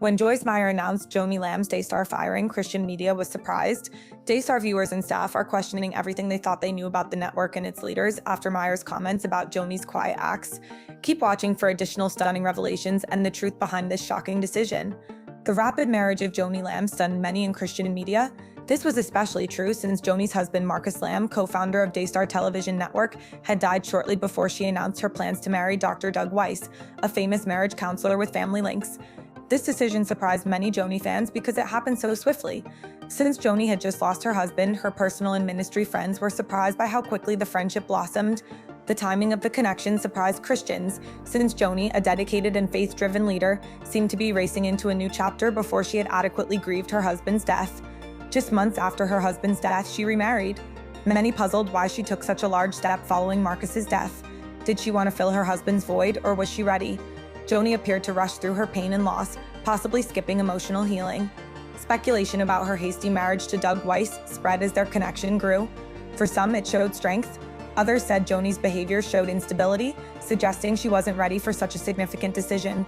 When Joyce Meyer announced Joni Lamb's Daystar firing, Christian media was surprised. Daystar viewers and staff are questioning everything they thought they knew about the network and its leaders after Meyer's comments about Joni's quiet acts. Keep watching for additional stunning revelations and the truth behind this shocking decision. The rapid marriage of Joni Lamb stunned many in Christian media. This was especially true since Joni's husband, Marcus Lamb, co-founder of Daystar Television Network, had died shortly before she announced her plans to marry Dr. Doug Weiss, a famous marriage counselor with family links. This decision surprised many Joni fans because it happened so swiftly. Since Joni had just lost her husband, her personal and ministry friends were surprised by how quickly the friendship blossomed. The timing of the connection surprised Christians, since Joni, a dedicated and faith-driven leader, seemed to be racing into a new chapter before she had adequately grieved her husband's death. Just months after her husband's death, she remarried. Many puzzled why she took such a large step following Marcus's death. Did she want to fill her husband's void, or was she ready? Joni appeared to rush through her pain and loss, possibly skipping emotional healing. Speculation about her hasty marriage to Doug Weiss spread as their connection grew. For some, it showed strength. Others said Joni's behavior showed instability, suggesting she wasn't ready for such a significant decision.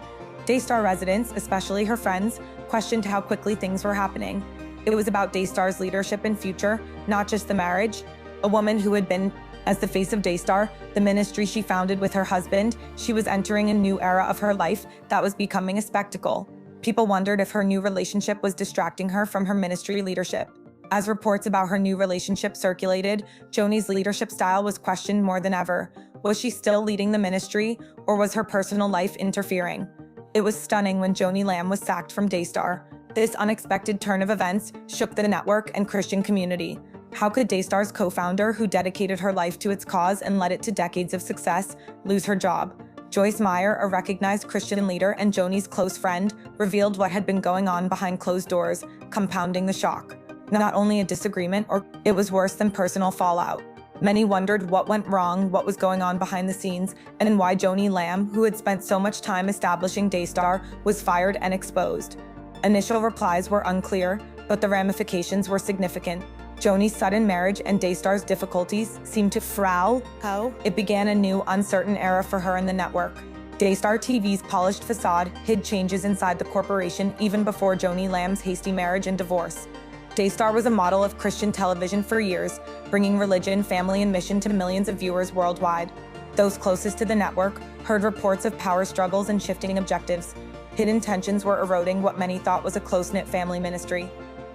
Daystar residents, especially her friends, questioned how quickly things were happening. It was about Daystar's leadership and future, not just the marriage. A woman who had been as the face of Daystar, the ministry she founded with her husband, she was entering a new era of her life that was becoming a spectacle. People wondered if her new relationship was distracting her from her ministry leadership. As reports about her new relationship circulated, Joni's leadership style was questioned more than ever. Was she still leading the ministry, or was her personal life interfering? It was stunning when Joni Lamb was sacked from Daystar. This unexpected turn of events shook the network and Christian community. How could Daystar's co-founder, who dedicated her life to its cause and led it to decades of success, lose her job? Joyce Meyer, a recognized Christian leader and Joni's close friend, revealed what had been going on behind closed doors, compounding the shock. Not only a disagreement, it was worse than personal fallout. Many wondered what went wrong, what was going on behind the scenes, and why Joni Lamb, who had spent so much time establishing Daystar, was fired and exposed. Initial replies were unclear, but the ramifications were significant. Joni's sudden marriage and Daystar's difficulties seemed to frown how it began a new, uncertain era for her and the network. Daystar TV's polished facade hid changes inside the corporation even before Joni Lamb's hasty marriage and divorce. Daystar was a model of Christian television for years, bringing religion, family, and mission to millions of viewers worldwide. Those closest to the network heard reports of power struggles and shifting objectives. Hidden tensions were eroding what many thought was a close-knit family ministry.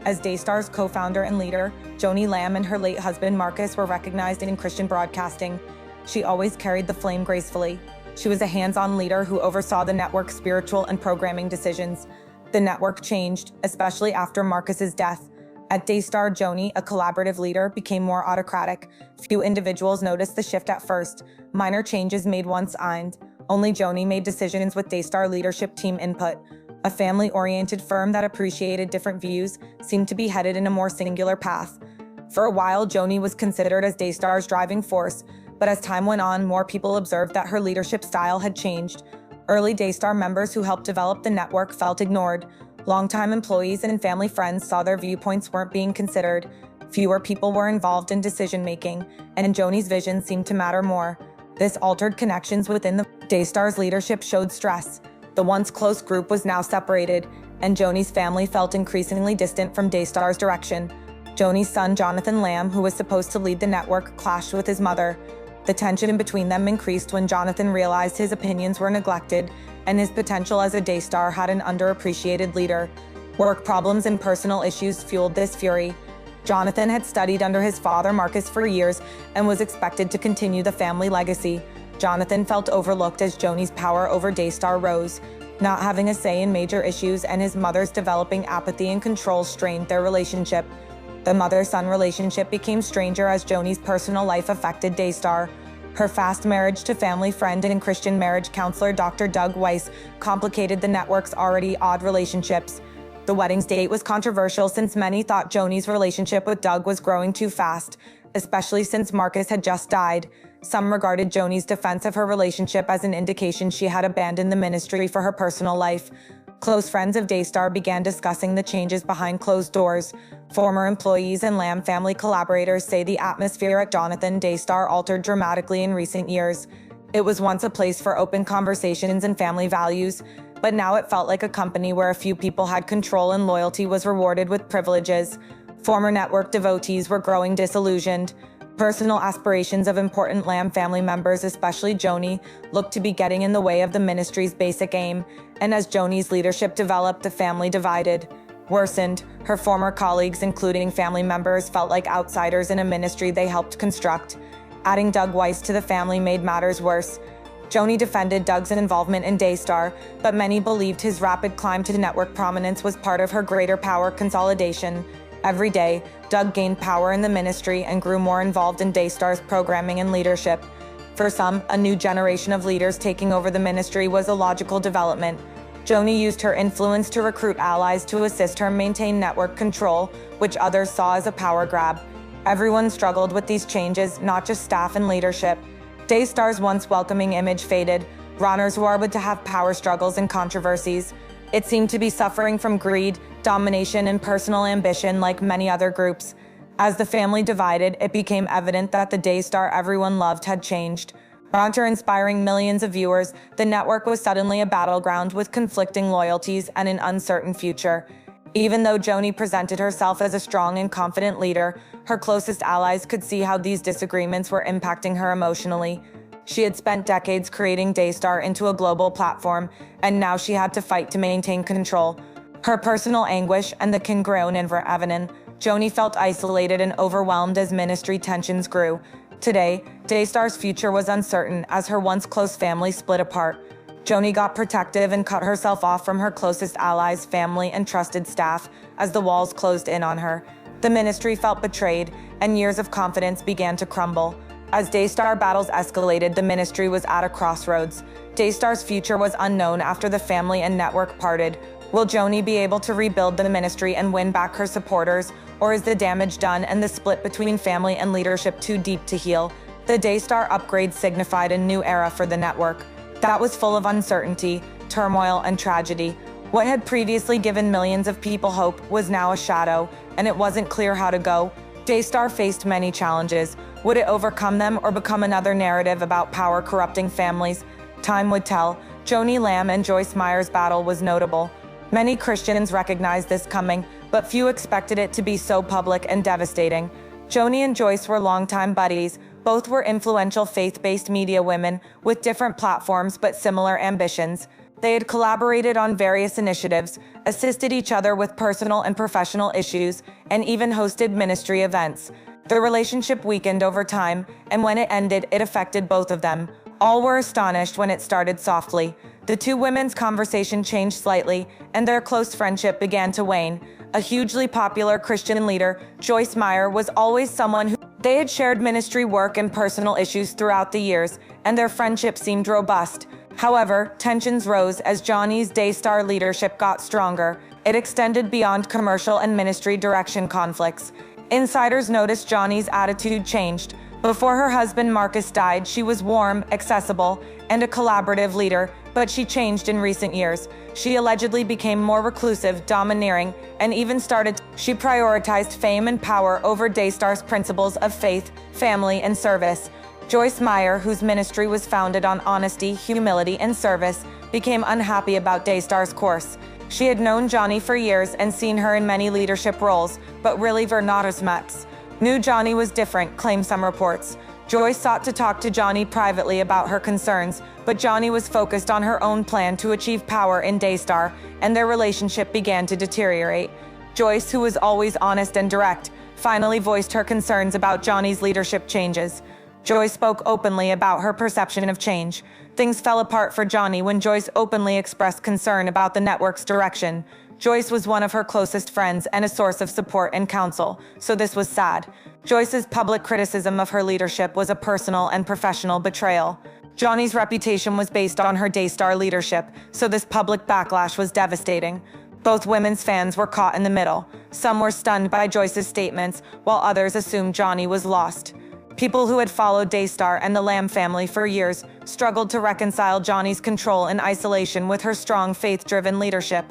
As Daystar's co-founder and leader, Joni Lamb and her late husband Marcus were recognized in Christian broadcasting. She always carried the flame gracefully. She was a hands-on leader who oversaw the network's spiritual and programming decisions. The network changed, especially after Marcus's death. At Daystar, Joni, a collaborative leader, became more autocratic. Few individuals noticed the shift at first. Minor changes made once signed. Only Joni made decisions with Daystar leadership team input. A family-oriented firm that appreciated different views seemed to be headed in a more singular path. For a while, Joni was considered as Daystar's driving force, but as time went on, more people observed that her leadership style had changed. Early Daystar members who helped develop the network felt ignored. Longtime employees and family friends saw their viewpoints weren't being considered. Fewer people were involved in decision-making, and Joni's vision seemed to matter more. This altered connections within the Daystar's leadership showed stress. The once close group was now separated, and Joni's family felt increasingly distant from Daystar's direction. Joni's son, Jonathan Lamb, who was supposed to lead the network, clashed with his mother. The tension between them increased when Jonathan realized his opinions were neglected, and his potential as a Daystar had an underappreciated leader. Work problems and personal issues fueled this fury. Jonathan had studied under his father, Marcus, for years and was expected to continue the family legacy. Jonathan felt overlooked as Joni's power over Daystar rose. Not having a say in major issues and his mother's developing apathy and control strained their relationship. The mother-son relationship became stranger as Joni's personal life affected Daystar. Her fast marriage to family friend and Christian marriage counselor Dr. Doug Weiss complicated the network's already odd relationships. The wedding's date was controversial since many thought Joni's relationship with Doug was growing too fast, especially since Marcus had just died. Some regarded Joni's defense of her relationship as an indication she had abandoned the ministry for her personal life. Close friends of Daystar began discussing the changes behind closed doors. Former employees and Lamb family collaborators say the atmosphere at Jonathan Daystar altered dramatically in recent years. It was once a place for open conversations and family values. but now it felt like a company where a few people had control and loyalty was rewarded with privileges. Former network devotees were growing disillusioned. Personal aspirations of important Lamb family members, especially Joni, looked to be getting in the way of the ministry's basic aim, and as Joni's leadership developed, the family worsened. Her former colleagues, including family members, felt like outsiders in a ministry they helped construct. Adding Doug Weiss to the family made matters worse. Joni defended Doug's involvement in Daystar, but many believed his rapid climb to network prominence was part of her greater power consolidation. Every day, Doug gained power in the ministry and grew more involved in Daystar's programming and leadership. For some, a new generation of leaders taking over the ministry was a logical development. Joni used her influence to recruit allies to assist her maintain network control, which others saw as a power grab. Everyone struggled with these changes, not just staff and leadership. Daystar's once welcoming image faded. Runners were to have power struggles and controversies. It seemed to be suffering from greed, domination, and personal ambition like many other groups. As the family divided, it became evident that the Daystar everyone loved had changed. After inspiring millions of viewers, the network was suddenly a battleground with conflicting loyalties and an uncertain future. Even though Joni presented herself as a strong and confident leader, her closest allies could see how these disagreements were impacting her emotionally. She had spent decades creating Daystar into a global platform, and now she had to fight to maintain control. Her personal anguish and the congruence were evident. Joni felt isolated and overwhelmed as ministry tensions grew. Today, Daystar's future was uncertain as her once close family split apart. Joni got protective and cut herself off from her closest allies, family, and trusted staff as the walls closed in on her. The ministry felt betrayed, and years of confidence began to crumble. As Daystar battles escalated, the ministry was at a crossroads. Daystar's future was unknown after the family and network parted. Will Joni be able to rebuild the ministry and win back her supporters, or is the damage done and the split between family and leadership too deep to heal? The Daystar upgrade signified a new era for the network. That was full of uncertainty, turmoil, and tragedy. What had previously given millions of people hope was now a shadow, and it wasn't clear how to go. Daystar faced many challenges. Would it overcome them or become another narrative about power corrupting families? Time would tell. Joni Lamb and Joyce Meyer's battle was notable. Many Christians recognized this coming, but few expected it to be so public and devastating. Joni and Joyce were longtime buddies. Both were influential faith-based media women with different platforms but similar ambitions. They had collaborated on various initiatives, assisted each other with personal and professional issues, and even hosted ministry events. Their relationship weakened over time, and when it ended, it affected both of them. All were astonished when it started softly. The two women's conversation changed slightly, and their close friendship began to wane. A hugely popular Christian leader, Joyce Meyer, was always someone who they had shared ministry work and personal issues throughout the years, and their friendship seemed robust. However, tensions rose as Joni's Daystar leadership got stronger. It extended beyond commercial and ministry direction conflicts. Insiders noticed Joni's attitude changed. Before her husband Marcus died, she was warm, accessible, and a collaborative leader, but she changed in recent years. She allegedly became more reclusive, domineering, and even she prioritized fame and power over Daystar's principles of faith, family, and service. Joyce Meyer, whose ministry was founded on honesty, humility, and service, became unhappy about Daystar's course. She had known Joni for years and seen her in many leadership roles, but really were not as much. Knew Joni was different, claim some reports. Joyce sought to talk to Joni privately about her concerns, but Joni was focused on her own plan to achieve power in Daystar, and their relationship began to deteriorate. Joyce, who was always honest and direct, finally voiced her concerns about Joni's leadership changes. Joyce spoke openly about her perception of change. Things fell apart for Joni when Joyce openly expressed concern about the network's direction. Joyce was one of her closest friends and a source of support and counsel, so this was sad. Joyce's public criticism of her leadership was a personal and professional betrayal. Joni's reputation was based on her Daystar leadership, so this public backlash was devastating. Both women's fans were caught in the middle. Some were stunned by Joyce's statements, while others assumed Joni was lost. People who had followed Daystar and the Lamb family for years struggled to reconcile Joni's control and isolation with her strong faith-driven leadership.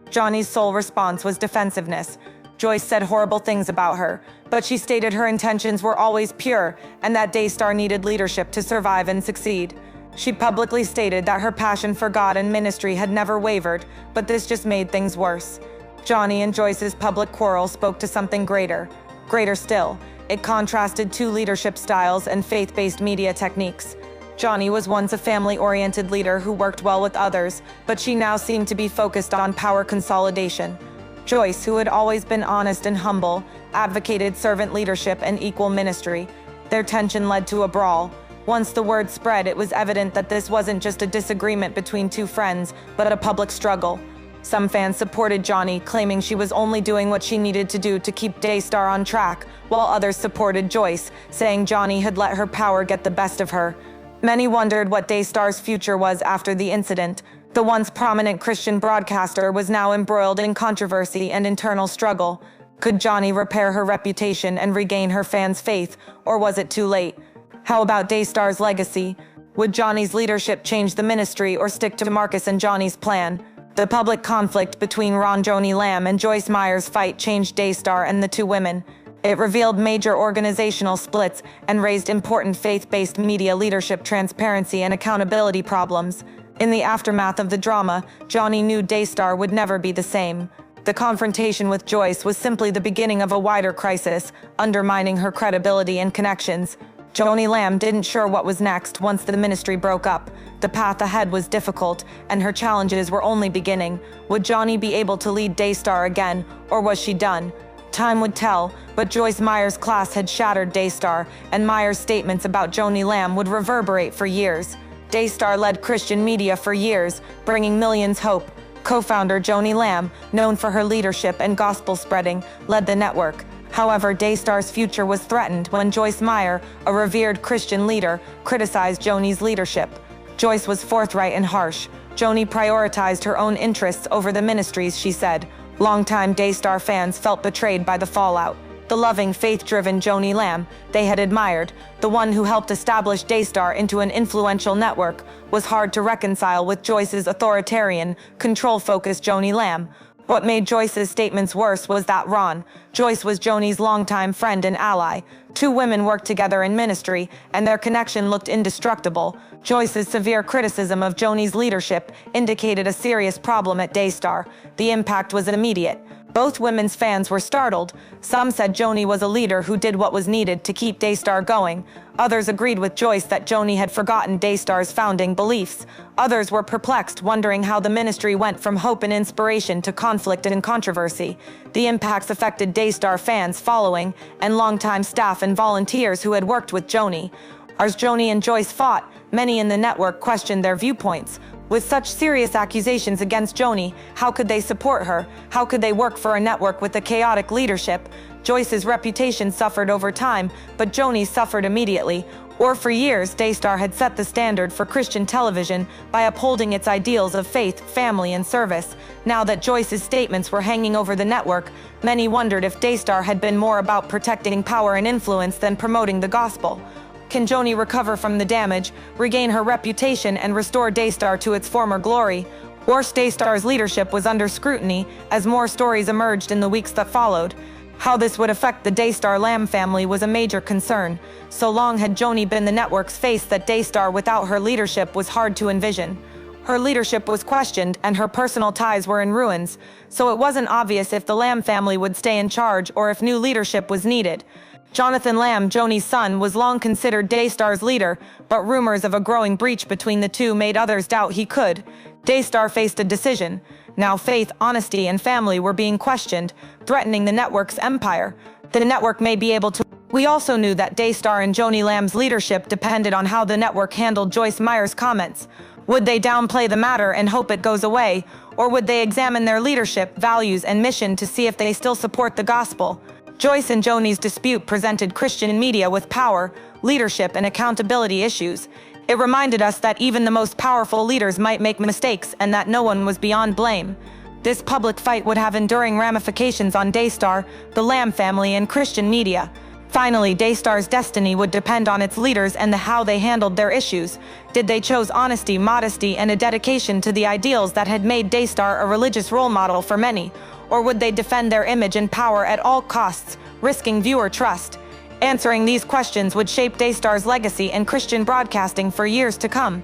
Joni's sole response was defensiveness. Joyce said horrible things about her, but she stated her intentions were always pure and that Daystar needed leadership to survive and succeed. She publicly stated that her passion for God and ministry had never wavered, but this just made things worse. Joni and Joyce's public quarrel spoke to something greater. Greater still, it contrasted two leadership styles and faith-based media techniques. Joni was once a family-oriented leader who worked well with others, but she now seemed to be focused on power consolidation. Joyce, who had always been honest and humble, advocated servant leadership and equal ministry. Their tension led to a brawl. Once the word spread, it was evident that this wasn't just a disagreement between two friends, but a public struggle. Some fans supported Joni, claiming she was only doing what she needed to do to keep Daystar on track, while others supported Joyce, saying Joni had let her power get the best of her. Many wondered what Daystar's future was after the incident. The once prominent Christian broadcaster was now embroiled in controversy and internal struggle. Could Joni repair her reputation and regain her fans' faith, or was it too late? How about Daystar's legacy? Would Joni's leadership change the ministry or stick to Marcus and Joni's plan? The public conflict between Joni Lamb and Joyce Meyer's fight changed Daystar and the two women. It revealed major organizational splits and raised important faith-based media leadership transparency and accountability problems. In the aftermath of the drama, Joni knew Daystar would never be the same. The confrontation with Joyce was simply the beginning of a wider crisis, undermining her credibility and connections. Joni Lamb didn't sure what was next once the ministry broke up. The path ahead was difficult, and her challenges were only beginning. Would Joni be able to lead Daystar again, or was she done? Time would tell, but Joyce Meyer's class had shattered Daystar, and Meyer's statements about Joni Lamb would reverberate for years. Daystar led Christian media for years, bringing millions hope. Co-founder Joni Lamb, known for her leadership and gospel spreading, led the network. However, Daystar's future was threatened when Joyce Meyer, a revered Christian leader, criticized Joni's leadership. Joyce was forthright and harsh. Joni prioritized her own interests over the ministries, she said. Longtime Daystar fans felt betrayed by the fallout. The loving, faith-driven Joni Lamb they had admired, the one who helped establish Daystar into an influential network, was hard to reconcile with Joyce's authoritarian, control-focused Joni Lamb. What made Joyce's statements worse was that Joyce was Joni's longtime friend and ally. Two women worked together in ministry, and their connection looked indestructible. Joyce's severe criticism of Joni's leadership indicated a serious problem at Daystar. The impact was immediate. Both women's fans were startled. Some said Joni was a leader who did what was needed to keep Daystar going. Others agreed with Joyce that Joni had forgotten Daystar's founding beliefs. Others were perplexed, wondering how the ministry went from hope and inspiration to conflict and controversy. The impacts affected Daystar fans, following, and longtime staff and volunteers who had worked with Joni. As Joni and Joyce fought, many in the network questioned their viewpoints. With such serious accusations against Joni, how could they support her? How could they work for a network with a chaotic leadership? Joyce's reputation suffered over time, but Joni suffered immediately. For years, Daystar had set the standard for Christian television by upholding its ideals of faith, family, and service. Now that Joyce's statements were hanging over the network, many wondered if Daystar had been more about protecting power and influence than promoting the gospel. Can Joni recover from the damage, regain her reputation, and restore Daystar to its former glory? Daystar's leadership was under scrutiny as more stories emerged in the weeks that followed. How this would affect the Daystar Lamb family was a major concern. So long had Joni been the network's face that Daystar without her leadership was hard to envision. Her leadership was questioned and her personal ties were in ruins, so it wasn't obvious if the Lamb family would stay in charge or if new leadership was needed. Jonathan Lamb, Joni's son, was long considered Daystar's leader, but rumors of a growing breach between the two made others doubt he could. Daystar faced a decision. Now faith, honesty, and family were being questioned, threatening the network's empire. The network may be able to... We also knew that Daystar and Joni Lamb's leadership depended on how the network handled Joyce Meyer's comments. Would they downplay the matter and hope it goes away, or would they examine their leadership, values, and mission to see if they still support the gospel? Joyce and Joni's dispute presented Christian media with power, leadership, and accountability issues. It reminded us that even the most powerful leaders might make mistakes and that no one was beyond blame. This public fight would have enduring ramifications on Daystar, the Lamb family, and Christian media. Finally, Daystar's destiny would depend on its leaders and how they handled their issues. Did they choose honesty, modesty, and a dedication to the ideals that had made Daystar a religious role model for many? Or would they defend their image and power at all costs, risking viewer trust? Answering these questions would shape Daystar's legacy in Christian broadcasting for years to come.